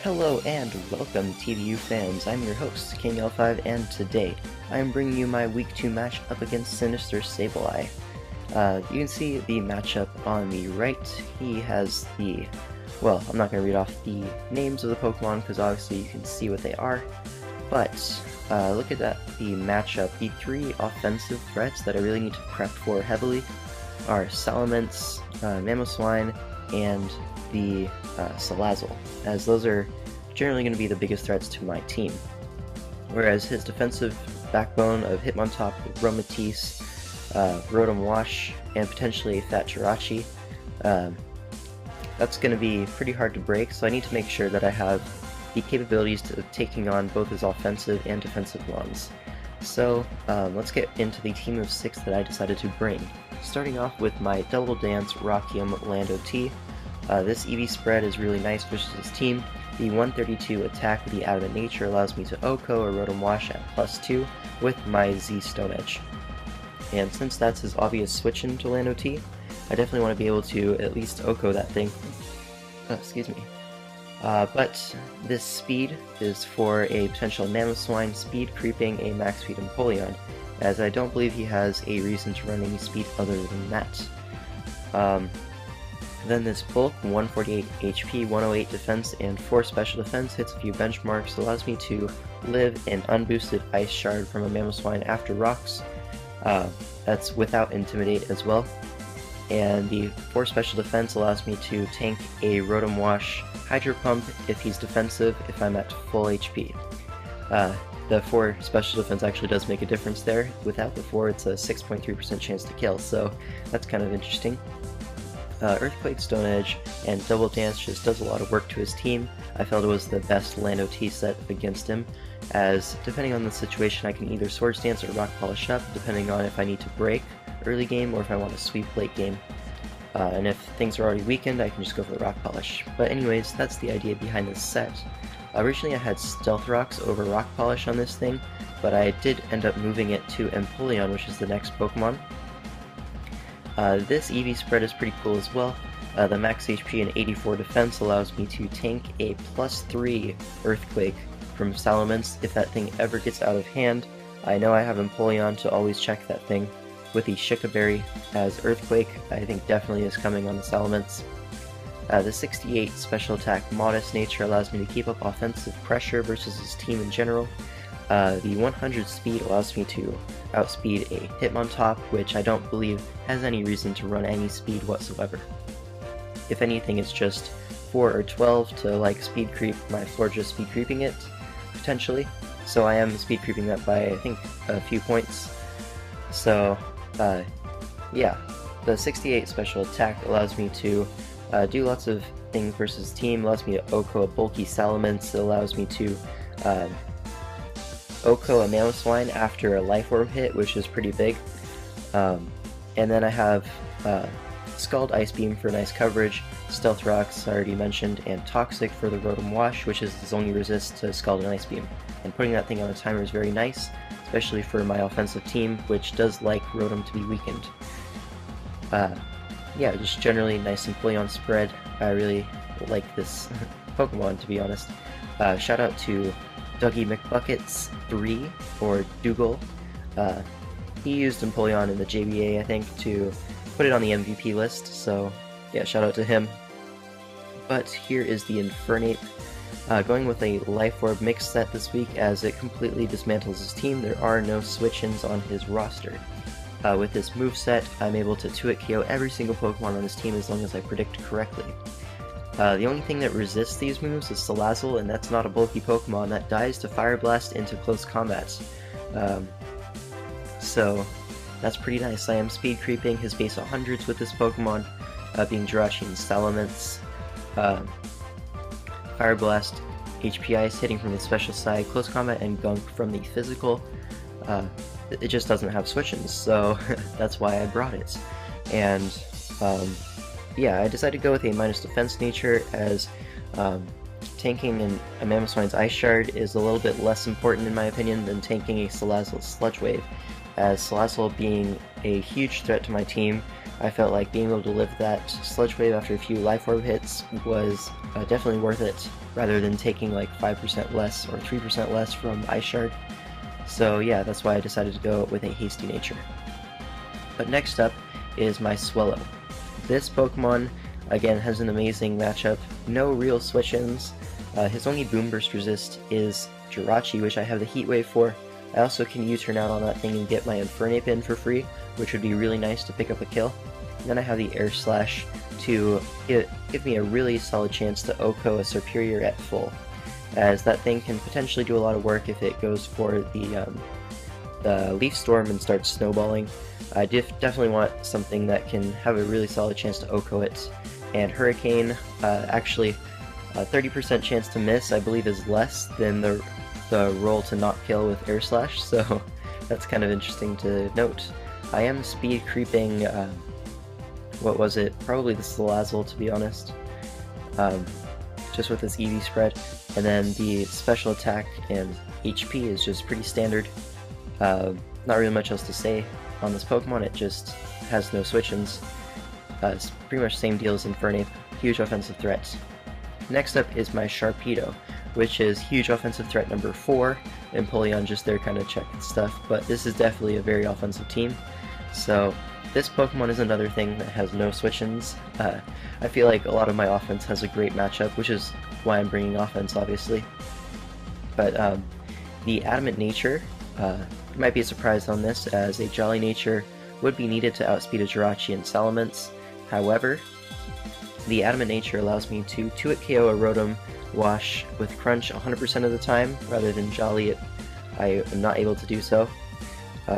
Hello and welcome TBU fans, I'm your host, King L5, and today I am bringing you my Week 2 match up against Sinister Sableye. You can see the matchup on the right. He has the, well, I'm not going to read off the names of the Pokemon because obviously you can see what they are, but look at that, the matchup. The three offensive threats that I really need to prep for heavily are Salamence, Mamoswine, and the Salazzle, as those are generally going to be the biggest threats to my team. Whereas his defensive backbone of Hitmontop, Romatisse, Rotom Wash, and potentially a Fat Jirachi, that's going to be pretty hard to break, so I need to make sure that I have the capabilities of taking on both his offensive and defensive ones. So let's get into the team of 6 that I decided to bring. Starting off with my Double Dance Rockium Lando T. This EV spread is really nice versus his team. The 132 attack with the Adamant Nature allows me to OHKO or Rotom Wash at +2 with my Z Stone Edge. And since that's his obvious switch into Lando T, I definitely want to be able to at least OHKO that thing. Excuse me. But this speed is for a potential Mamoswine speed creeping a max speed Empoleon, as I don't believe he has a reason to run any speed other than that. Then this bulk, 148 HP, 108 defense, and 4 special defense, hits a few benchmarks, allows me to live an unboosted Ice Shard from a Mamoswine after rocks. That's without Intimidate as well. And the 4 special defense allows me to tank a Rotom Wash Hydro Pump if he's defensive, if I'm at full HP. The 4 special defense actually does make a difference there. Without the 4, it's a 6.3% chance to kill, so that's kind of interesting. Earthquake, Stone Edge, and Double Dance just does a lot of work to his team. I felt it was the best Lando T set against him, as depending on the situation I can either Swords Dance or Rock Polish up, depending on if I need to break early game or if I want to sweep late game. And if things are already weakened, I can just go for the Rock Polish. But anyways, that's the idea behind this set. Originally I had Stealth Rocks over Rock Polish on this thing, but I did end up moving it to Empoleon, which is the next Pokemon. This EV spread is pretty cool as well. The max HP and 84 defense allows me to tank a +3 Earthquake from Salamence if that thing ever gets out of hand. I know I have Empoleon to always check that thing with the Shikaberry, as Earthquake I think definitely is coming on the Salamence. The 68 special attack Modest Nature allows me to keep up offensive pressure versus his team in general. The 100 speed allows me to outspeed a Hitmontop, which I don't believe has any reason to run any speed whatsoever. If anything, it's just 4 or 12 to like speed creep my Florja speed creeping it, potentially. So I am speed creeping that by, I think, a few points. So, yeah. The 68 special attack allows me to do lots of things versus team, allows me to OHKO a bulky Salamence, it allows me to OHKO a Mamoswine after a Life Orb hit, which is pretty big. And then I have Scald Ice Beam for nice coverage, Stealth Rocks I already mentioned, and Toxic for the Rotom Wash, which is his only resist to Scald and Ice Beam. And putting that thing on a timer is very nice, especially for my offensive team, which does like Rotom to be weakened. Yeah, just generally nice Empoleon spread. I really like this Pokemon, to be honest. Shout out to Dougie McBuckets 3, or Dougal. He used Empoleon in the JBA, I think, to put it on the MVP list, so yeah, shout out to him. But here is the Infernape, going with a Life Orb mix set this week, as it completely dismantles his team. There are no switch-ins on his roster. With this moveset, I'm able to 2-hit KO every single Pokemon on his team as long as I predict correctly. The only thing that resists these moves is Salazzle, and that's not a bulky Pokemon. That dies to Fire Blast into close combat. So that's pretty nice. I am speed creeping his base 100s with this Pokemon, being Jirachi and Salamence. Fire Blast, HP Ice hitting from the special side, close combat, and Gunk from the physical. It just doesn't have switch-ins, so that's why I brought it. And yeah, I decided to go with a minus defense nature, as tanking a Mamoswine's Ice Shard is a little bit less important in my opinion than tanking a Salazzle Sludge Wave, as Salazzle being a huge threat to my team, I felt like being able to live that Sludge Wave after a few Life Orb hits was definitely worth it, rather than taking like 5% less or 3% less from Ice Shard. So yeah, that's why I decided to go with a Hasty Nature. But next up is my Swellow. This Pokemon, again, has an amazing matchup. No real switch-ins. His only Boom Burst resist is Jirachi, which I have the Heat Wave for. I also can U-turn out on that thing and get my Infernape in for free, which would be really nice to pick up a kill. And then I have the Air Slash to give me a really solid chance to OHKO a Superior at full, as that thing can potentially do a lot of work if it goes for the Leaf Storm and starts snowballing. I definitely want something that can have a really solid chance to OHKO it, and Hurricane, actually, a 30% chance to miss, I believe, is less than the roll to not kill with Air Slash, so that's kind of interesting to note. I am speed creeping, what was it? Probably the Salazzle, to be honest, just with this EV spread, and then the special attack and HP is just pretty standard. Not really much else to say on this Pokemon, it just has no switch-ins. It's pretty much the same deal as Infernape, huge offensive threat. Next up is my Sharpedo, which is huge offensive threat number 4, Empoleon just there kind of checking stuff, but this is definitely a very offensive team. So this Pokemon is another thing that has no switch-ins. I feel like a lot of my offense has a great matchup, which is why I'm bringing offense, obviously. But the Adamant Nature, you might be surprised on this, as a Jolly Nature would be needed to outspeed a Jirachi and Salamence. However, the Adamant Nature allows me to 2-hit KO a Rotom Wash with Crunch 100% of the time, rather than Jolly, I am not able to do so.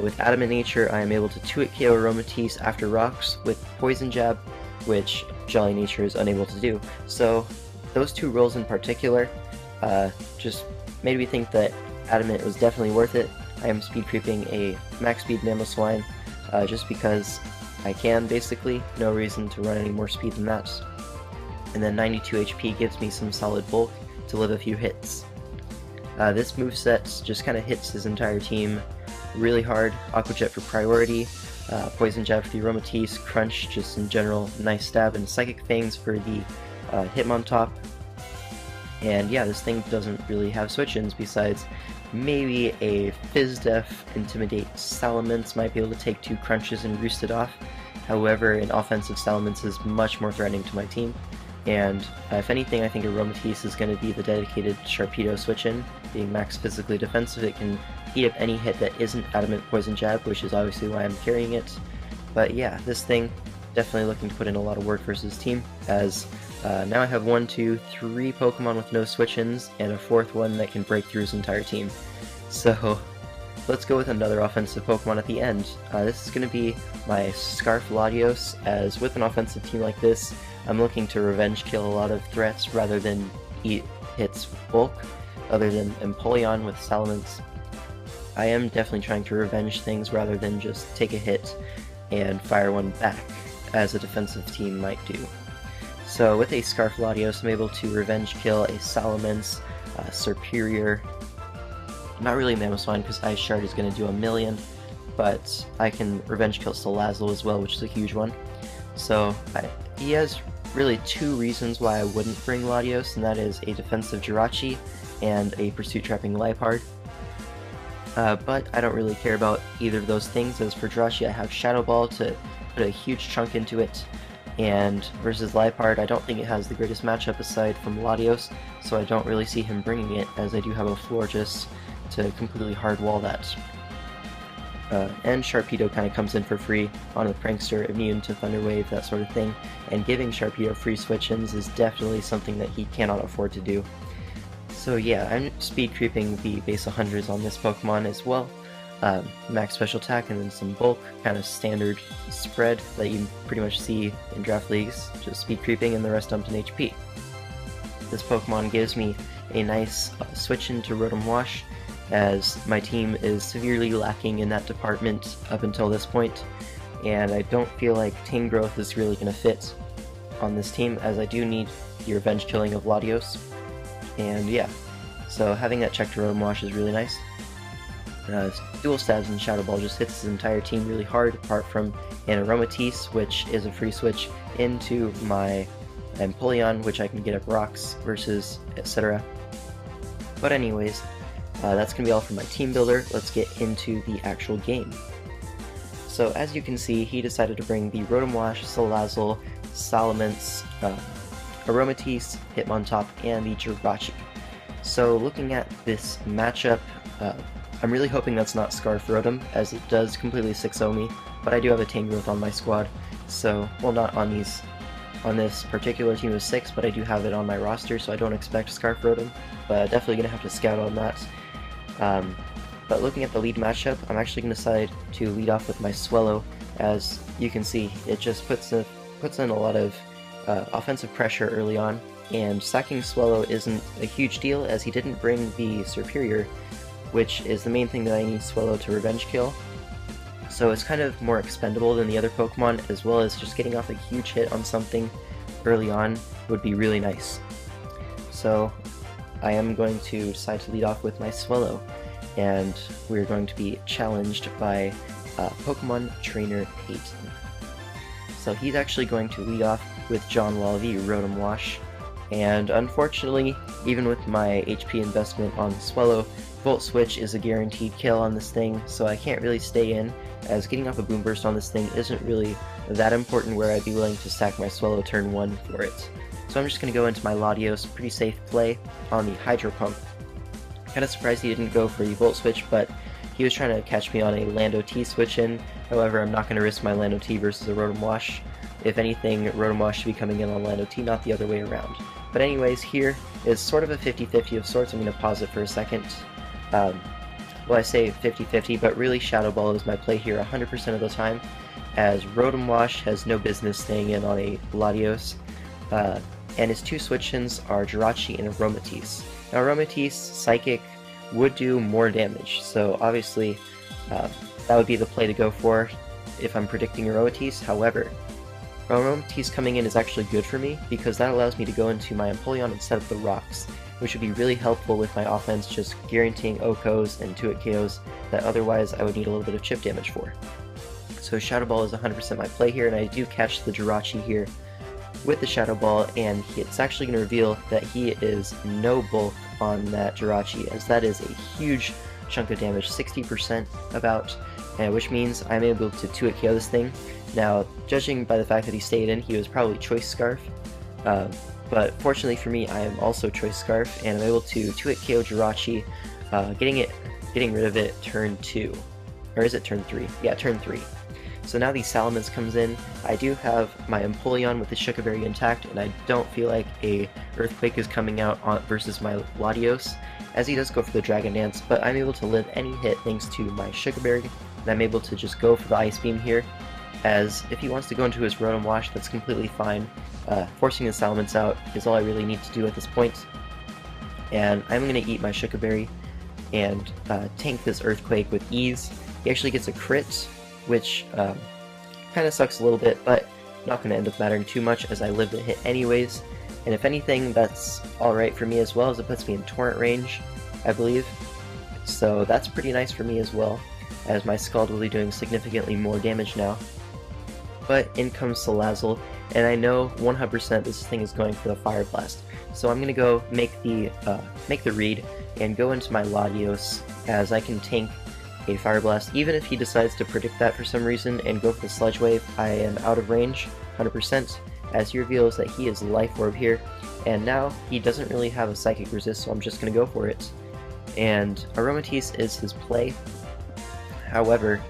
With Adamant Nature, I am able to 2-hit KO Aromatisse after Rocks with Poison Jab, which Jolly Nature is unable to do. So those two rolls in particular just made me think that Adamant was definitely worth it. I am speed creeping a max speed Mamoswine just because I can, basically. No reason to run any more speed than that. And then 92 HP gives me some solid bulk to live a few hits. This moveset just kind of hits his entire team really hard. Aqua Jet for priority, Poison Jab for the Aromatisse, Crunch just in general, nice stab, and Psychic Fangs for the Hitmontop. And yeah, this thing doesn't really have switch-ins besides maybe a Fizz-Def Intimidate Salamence might be able to take 2 Crunches and roost it off. However, an offensive Salamence is much more threatening to my team. And if anything, I think Aromatisse is going to be the dedicated Sharpedo switch-in. Being max physically defensive, it can eat up any hit that isn't Adamant Poison Jab, which is obviously why I'm carrying it. But yeah, this thing, definitely looking to put in a lot of work versus team, as now I have 3 Pokemon with no switch-ins, and a 4th one that can break through his entire team. So let's go with another offensive Pokemon at the end. This is going to be my Scarf Latios, as with an offensive team like this, I'm looking to revenge kill a lot of threats rather than eat hits bulk, other than Empoleon with Salamence. I am definitely trying to revenge things rather than just take a hit and fire one back, as a defensive team might do. So with a Scarf Latios, I'm able to revenge kill a Salamence, Superior, not really Mamoswine because Ice Shard is going to do 1,000,000, but I can revenge kill Salazzle as well, which is a huge one. So he has really 2 reasons why I wouldn't bring Latios, and that is a defensive Jirachi and a Pursuit Trapping Liepard. But I don't really care about either of those things, as for Jirachi I have Shadow Ball to put a huge chunk into it, and versus Liepard I don't think it has the greatest matchup aside from Latios, so I don't really see him bringing it, as I do have a Florges to completely hardwall that. And Sharpedo kind of comes in for free on the Prankster, immune to Thunder Wave, that sort of thing, and giving Sharpedo free switch-ins is definitely something that he cannot afford to do. So yeah, I'm speed creeping the base 100s on this Pokemon as well. Max special attack and then some bulk, kind of standard spread that you pretty much see in draft leagues, just speed creeping and the rest dumped in HP. This Pokemon gives me a nice switch into Rotom Wash, as my team is severely lacking in that department up until this point, and I don't feel like Tangrowth is really going to fit on this team, as I do need the revenge killing of Latios. And yeah, so having that check to Rotom Wash is really nice. dual stabs and Shadow Ball just hits his entire team really hard, apart from an Aromatisse, which is a free switch into my Empoleon, which I can get up rocks versus etc. But anyways, that's going to be all for my team builder. Let's get into the actual game. So as you can see, he decided to bring the Rotom-Wash, Salazzle, Salamence, Aromatisse, Hitmontop, and the Jirachi. So looking at this matchup, I'm really hoping that's not Scarf Rotom, as it does completely 6-0 me, but I do have a Tangrowth on my squad, so, well, not on this particular team of 6, but I do have it on my roster, so I don't expect Scarf Rotom, but definitely going to have to scout on that. But looking at the lead matchup, I'm actually going to decide to lead off with my Swellow. As you can see, it just puts in a lot of offensive pressure early on, and sacking Swellow isn't a huge deal as he didn't bring the Superior, which is the main thing that I need Swellow to revenge kill. So it's kind of more expendable than the other Pokemon, as well as just getting off a huge hit on something early on would be really nice. So I am going to decide to lead off with my Swellow, and we're going to be challenged by Pokemon Trainer Peyton. So he's actually going to lead off with John Wall, the Rotom-Wash, and unfortunately, even with my HP investment on Swellow, Volt Switch is a guaranteed kill on this thing, so I can't really stay in, as getting off a Boom Burst on this thing isn't really that important where I'd be willing to stack my Swellow turn 1 for it. So I'm just going to go into my Latios, pretty safe play on the Hydro Pump. Kind of surprised he didn't go for the Volt Switch, but he was trying to catch me on a Lando T switch in. However, I'm not going to risk my Lando T versus a Rotom Wash. If anything, Rotom Wash should be coming in on Lando T, not the other way around. But anyways, here is sort of a 50-50 of sorts. I'm going to pause it for a second. Well, I say 50-50, but really Shadow Ball is my play here 100% of the time, as Rotom Wash has no business staying in on a Latios, and his two switch-ins are Jirachi and Aromatisse. Now Aromatisse, Psychic, would do more damage, so obviously that would be the play to go for if I'm predicting Aromatisse. However, Aromatisse coming in is actually good for me, because that allows me to go into my Empoleon and set up the rocks, which would be really helpful with my offense, just guaranteeing OHKOs and 2-hit KOs that otherwise I would need a little bit of chip damage for. So Shadow Ball is 100% my play here, and I do catch the Jirachi here with the Shadow Ball, and it's actually going to reveal that he is no bulk on that Jirachi, as that is a huge chunk of damage, 60% about, which means I'm able to 2-hit KO this thing. Now, judging by the fact that he stayed in, he was probably Choice Scarf, but fortunately for me, I am also Choice Scarf, and I'm able to 2-hit KO Jirachi, getting rid of it turn 2. Or is it turn 3? Yeah, turn 3. So now the Salamence comes in. I do have my Empoleon with the Sugar Berry intact, and I don't feel like a Earthquake is coming out versus my Latios, as he does go for the Dragon Dance, but I'm able to live any hit thanks to my Sugar Berry, and I'm able to just go for the Ice Beam here, as if he wants to go into his Rotom Wash, that's completely fine. Forcing the Salamence out is all I really need to do at this point, and I'm going to eat my Sugar Berry and tank this Earthquake with ease. He actually gets a crit, which kind of sucks a little bit, but not going to end up mattering too much as I live the hit anyways. And if anything, that's alright for me as well, as it puts me in Torrent range, I believe. So that's pretty nice for me as well, as my Scald will be doing significantly more damage now. But in comes Salazzle, and I know 100% this thing is going for the Fire Blast. So I'm going to go make the read and go into my Latios, as I can tank a Fire Blast. Even if he decides to predict that for some reason and go for the Sludge Wave, I am out of range 100%, as he reveals that he is Life Orb here, and now he doesn't really have a Psychic Resist, so I'm just going to go for it. And Aromatisse is his play. However,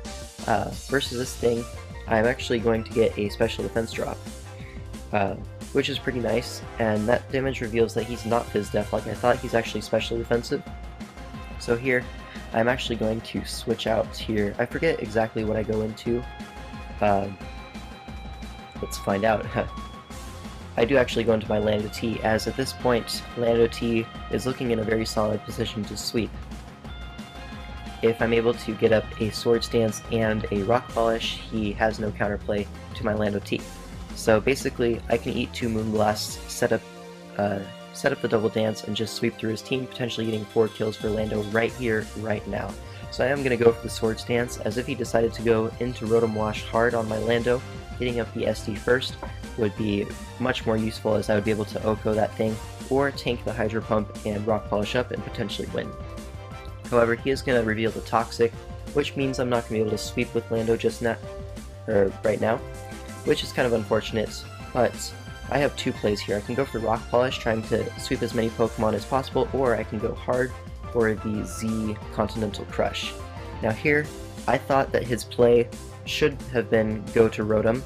versus this thing, I'm actually going to get a Special Defense drop, which is pretty nice, and that damage reveals that he's not Fizz Def like I thought. He's actually Special Defensive. So here, I'm actually going to switch out here. I forget exactly what I go into. Let's find out. I do actually go into my Lando T, as at this point, Lando T is looking in a very solid position to sweep. If I'm able to get up a Swords Dance and a Rock Polish, he has no counterplay to my Lando T. So basically, I can eat 2 Moonblasts, set up the Double Dance, and just sweep through his team, potentially getting 4 kills for Lando right here, right now. So I am going to go for the Sword Stance, as if he decided to go into Rotom Wash hard on my Lando, getting up the SD first would be much more useful, as I would be able to OHKO that thing, or tank the Hydro Pump and Rock Polish up and potentially win. However, he is going to reveal the Toxic, which means I'm not going to be able to sweep with Lando just now, or right now, which is kind of unfortunate, but I have two plays here. I can go for Rock Polish, trying to sweep as many Pokemon as possible, or I can go hard for the Z Continental Crush. Now here, I thought that his play should have been go to Rotom,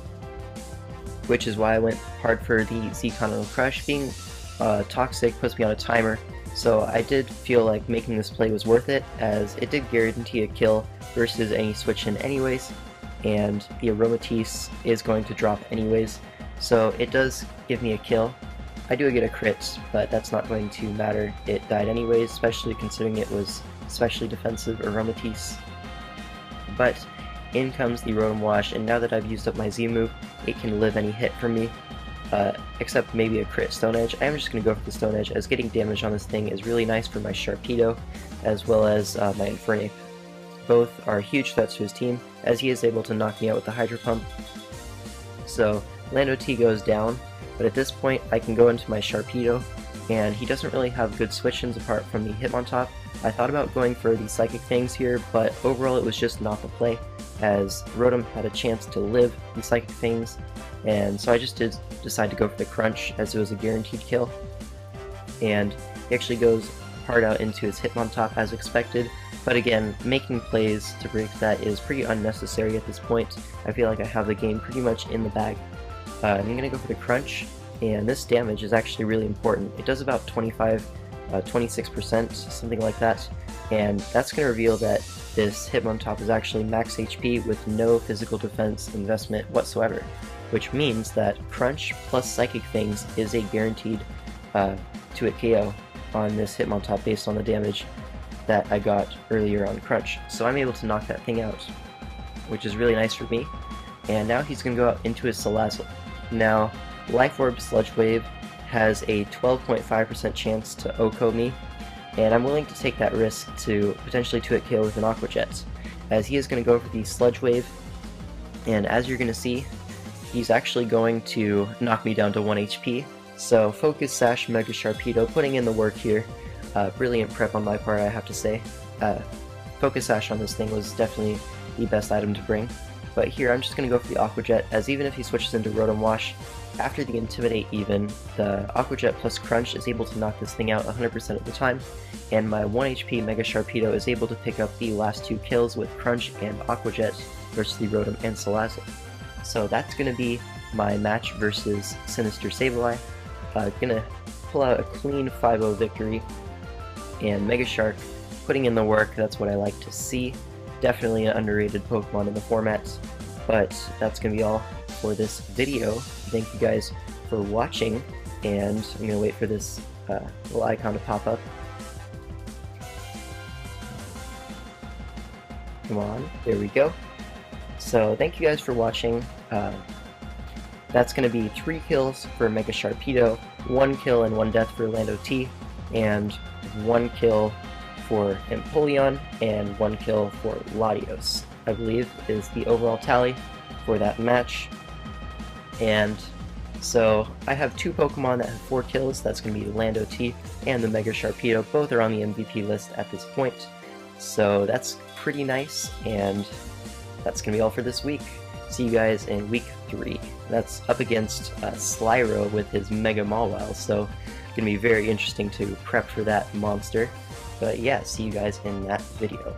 which is why I went hard for the Z Continental Crush. Being Toxic puts me on a timer, so I did feel like making this play was worth it, as it did guarantee a kill versus any switch in anyways, and the Aromatisse is going to drop anyways, so it does give me a kill. I do get a crit, but that's not going to matter. It died anyways, especially considering it was especially defensive Aromatisse. But in comes the Rotom Wash, and now that I've used up my Z move, it can live any hit from me, except maybe a crit Stone Edge. I'm just going to go for the Stone Edge, as getting damage on this thing is really nice for my Sharpedo, as well as my Infernape. Both are huge threats to his team, as he is able to knock me out with the Hydro Pump. So Lando T goes down, but at this point I can go into my Sharpedo, and he doesn't really have good switch-ins apart from the Hitmontop. I thought about going for the Psychic Fangs here, but overall it was just not the play, as Rotom had a chance to live the Psychic Fangs, and so I just did decide to go for the Crunch, as it was a guaranteed kill. And he actually goes hard out into his Hitmontop as expected, but again, making plays to break that is pretty unnecessary at this point. I feel like I have the game pretty much in the bag. I'm going to go for the Crunch, and this damage is actually really important. It does about 26%, something like that, and that's going to reveal that this Hitmontop is actually max HP with no physical defense investment whatsoever, which means that Crunch plus Psychic Fangs is a guaranteed to-hit KO on this Hitmontop based on the damage that I got earlier on Crunch. So I'm able to knock that thing out, which is really nice for me. And now he's going to go out into his Salazzle. Now, Life Orb Sludge Wave has a 12.5% chance to OHKO me, and I'm willing to take that risk to potentially 2-hit KO with an Aqua Jet, as he is going to go for the Sludge Wave, and as you're going to see, he's actually going to knock me down to 1 HP. So Focus Sash Mega Sharpedo putting in the work here. Brilliant prep on my part, I have to say. Focus Sash on this thing was definitely the best item to bring. But here I'm just going to go for the Aqua Jet, as even if he switches into Rotom Wash, after the Intimidate even, the Aqua Jet plus Crunch is able to knock this thing out 100% of the time, and my 1 HP Mega Sharpedo is able to pick up the last 2 kills with Crunch and Aqua Jet versus the Rotom and Salazzle. So that's going to be my match versus Sinister Sableye. Gonna pull out a clean 5-0 victory, and Mega Shark putting in the work. That's what I like to see. Definitely an underrated Pokemon in the format, but that's gonna be all for this video. Thank you guys for watching, and I'm gonna wait for this little icon to pop up. Come on, there we go. So thank you guys for watching. That's going to be 3 kills for Mega Sharpedo, 1 kill and 1 death for Lando T, and 1 kill for Empoleon, and 1 kill for Latios, I believe is the overall tally for that match. And so I have 2 Pokemon that have 4 kills. That's going to be Lando T and the Mega Sharpedo. Both are on the MVP list at this point. So that's pretty nice, and that's going to be all for this week. See you guys in week 3. That's up against Slyro with his Mega Mawile, so it's going to be very interesting to prep for that monster. But yeah, see you guys in that video.